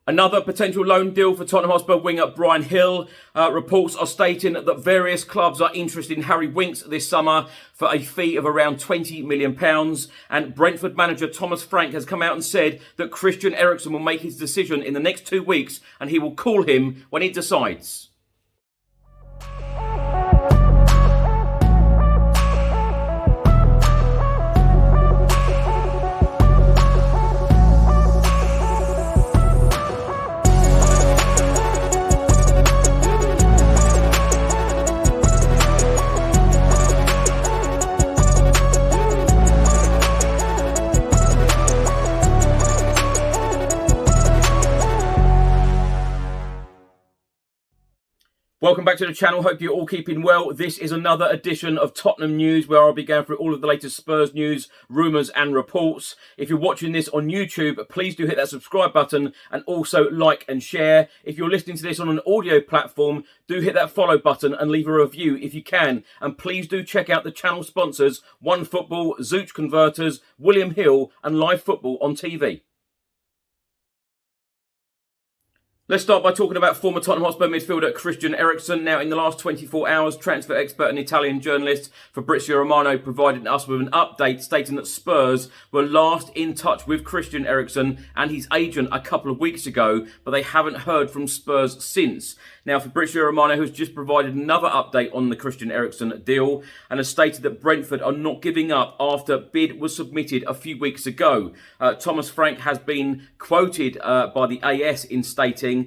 Another potential loan deal for Tottenham Hotspur winger Bryan Hill. Reports are stating that various clubs are interested in Harry Winks this summer for a fee of around £20 million. And Brentford manager Thomas Frank has come out and said that Christian Eriksen will make his decision in the next 2 weeks and he will call him when he decides. Welcome back to the channel. Hope you're all keeping well. This is another edition of Tottenham News where I'll be going through all of the latest Spurs news, rumours and reports. If you're watching this on YouTube, please do hit that subscribe button and also like and share. If you're listening to this on an audio platform, do hit that follow button and leave a review if you can. And please do check out the channel sponsors, OneFootball, Zooch Converters, William Hill and Live Football on TV. Let's start by talking about former Tottenham Hotspur midfielder Christian Eriksen. Now, in the last 24 hours, transfer expert and Italian journalist Fabrizio Romano provided us with an update stating that Spurs were last in touch with Christian Eriksen and his agent a couple of weeks ago, but they haven't heard from Spurs since. Now, Fabrizio Romano has just provided another update on the Christian Eriksen deal and has stated that Brentford are not giving up after bid was submitted a few weeks ago. Thomas Frank has been quoted by the AS in stating,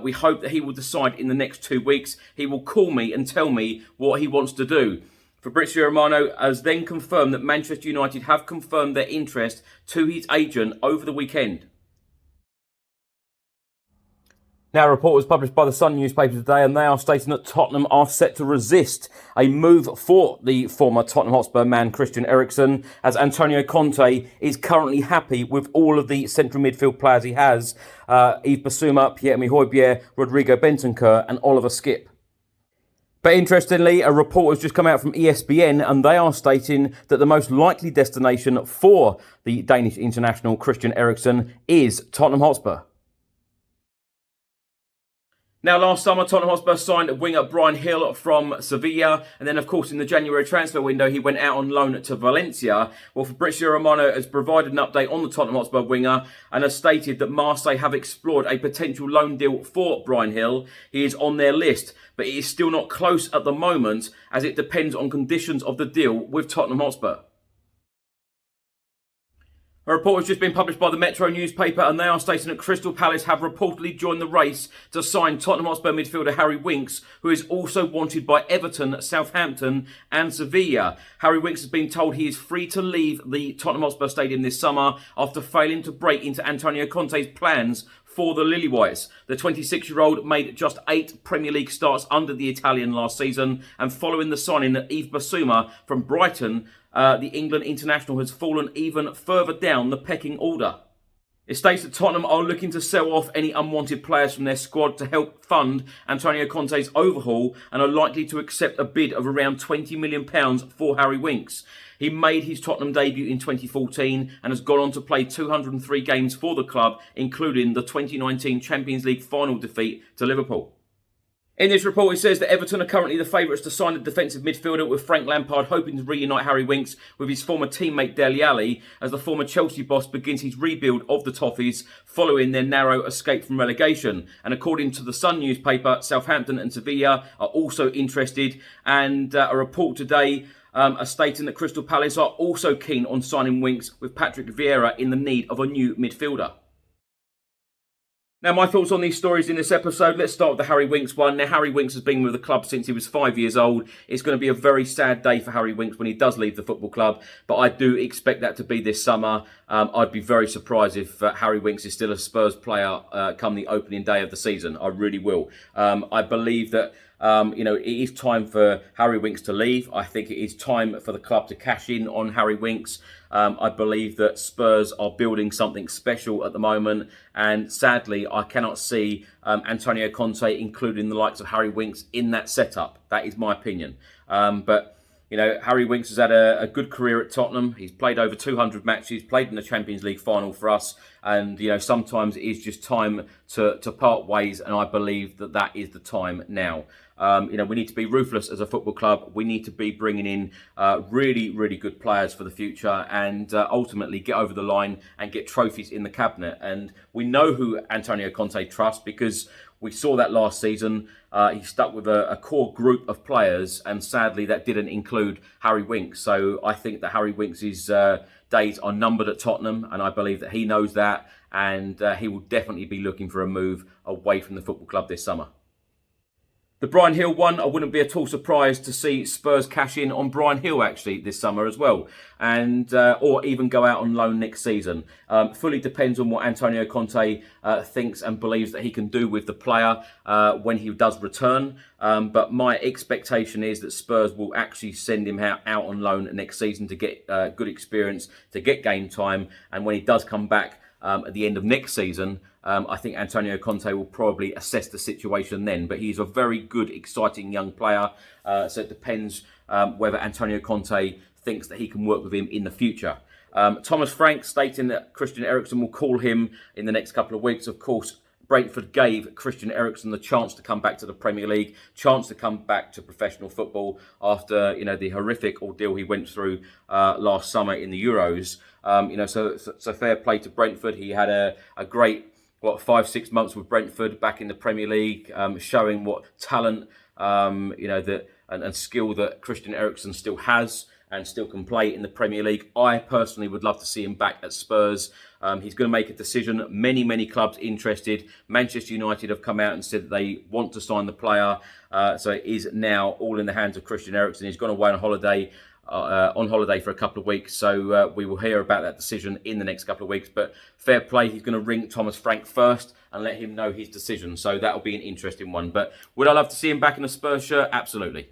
we hope that he will decide in the next 2 weeks. He will call me and tell me what he wants to do. Fabrizio Romano has then confirmed that Manchester United have confirmed their interest to his agent over the weekend. Now, a report was published by the Sun newspaper today and they are stating that Tottenham are set to resist a move for the former Tottenham Hotspur man Christian Eriksen, as Antonio Conte is currently happy with all of the central midfield players he has. Yves Bissouma, Pierre-Emile Højbjerg, Rodrigo Bentancur and Oliver Skipp. But interestingly, a report has just come out from ESPN and they are stating that the most likely destination for the Danish international Christian Eriksen is Tottenham Hotspur. Now, last summer, Tottenham Hotspur signed winger Bryan Hill from Sevilla. And then, of course, in the January transfer window, he went out on loan to Valencia. Well, Fabrizio Romano has provided an update on the Tottenham Hotspur winger and has stated that Marseille have explored a potential loan deal for Bryan Hill. He is on their list, but it is still not close at the moment as it depends on conditions of the deal with Tottenham Hotspur. A report has just been published by the Metro newspaper and they are stating that Crystal Palace have reportedly joined the race to sign Tottenham Hotspur midfielder Harry Winks, who is also wanted by Everton, Southampton and Sevilla. Harry Winks has been told he is free to leave the Tottenham Hotspur stadium this summer after failing to break into Antonio Conte's plans for the Lily-Whites. The 26-year-old made just 8 Premier League starts under the Italian last season, and following the signing of Yves Bissouma from Brighton, the England international has fallen even further down the pecking order. It states that Tottenham are looking to sell off any unwanted players from their squad to help fund Antonio Conte's overhaul and are likely to accept a bid of around £20 million for Harry Winks. He made his Tottenham debut in 2014 and has gone on to play 203 games for the club, including the 2019 Champions League final defeat to Liverpool. In this report, it says that Everton are currently the favourites to sign a defensive midfielder, with Frank Lampard hoping to reunite Harry Winks with his former teammate Dele Alli as the former Chelsea boss begins his rebuild of the Toffees following their narrow escape from relegation. And according to the Sun newspaper, Southampton and Sevilla are also interested, and a report today are stating that Crystal Palace are also keen on signing Winks, with Patrick Vieira in the need of a new midfielder. Now, my thoughts on these stories in this episode. Let's start with the Harry Winks one. Now, Harry Winks has been with the club since he was 5 years old. It's going to be a very sad day for Harry Winks when he does leave the football club, but I do expect that to be this summer. I'd be very surprised if Harry Winks is still a Spurs player come the opening day of the season. I really will. I believe that it is time for Harry Winks to leave. I think it is time for the club to cash in on Harry Winks. I believe that Spurs are building something special at the moment, and sadly, I cannot see Antonio Conte including the likes of Harry Winks in that setup. That is my opinion. But Harry Winks has had a good career at Tottenham. He's played over 200 matches, played in the Champions League final for us. And, sometimes it is just time to part ways. And I believe that is the time now. We need to be ruthless as a football club. We need to be bringing in really, really good players for the future and ultimately get over the line and get trophies in the cabinet. And we know who Antonio Conte trusts because we saw that last season. He stuck with a core group of players, and sadly that didn't include Harry Winks. So I think that Harry Winks' days are numbered at Tottenham, and I believe that he knows that, and he will definitely be looking for a move away from the football club this summer. The Bryan Hill one, I wouldn't be at all surprised to see Spurs cash in on Bryan Hill actually this summer as well, and or even go out on loan next season. Fully depends on what Antonio Conte thinks and believes that he can do with the player when he does return. But my expectation is that Spurs will actually send him out on loan next season to get good experience, to get game time, and when he does come back at the end of next season, I think Antonio Conte will probably assess the situation then. But he's a very good, exciting young player. So it depends whether Antonio Conte thinks that he can work with him in the future. Thomas Frank stating that Christian Eriksen will call him in the next couple of weeks. Of course, Brentford gave Christian Eriksen the chance to come back to the Premier League, chance to come back to professional football after the horrific ordeal he went through last summer in the Euros. So fair play to Brentford. He had a great 5-6 months with Brentford back in the Premier League, showing what talent and skill that Christian Eriksen still has and still can play in the Premier League. I personally would love to see him back at Spurs. He's going to make a decision. Many clubs interested. Manchester United have come out and said that they want to sign the player. So it is now all in the hands of Christian Eriksen. He's gone away on holiday for a couple of weeks. So we will hear about that decision in the next couple of weeks. But fair play, he's going to ring Thomas Frank first and let him know his decision. So that'll be an interesting one. But would I love to see him back in a Spurs shirt? Absolutely.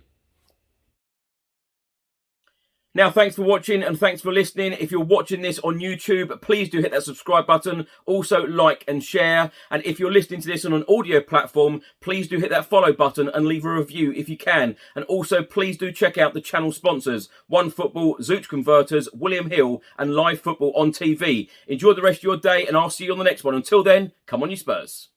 Now, thanks for watching and thanks for listening. If you're watching this on YouTube, please do hit that subscribe button. Also, like and share. And if you're listening to this on an audio platform, please do hit that follow button and leave a review if you can. And also, please do check out the channel sponsors, OneFootball, Zooch Converters, William Hill, and Live Football on TV. Enjoy the rest of your day, and I'll see you on the next one. Until then, come on, you Spurs.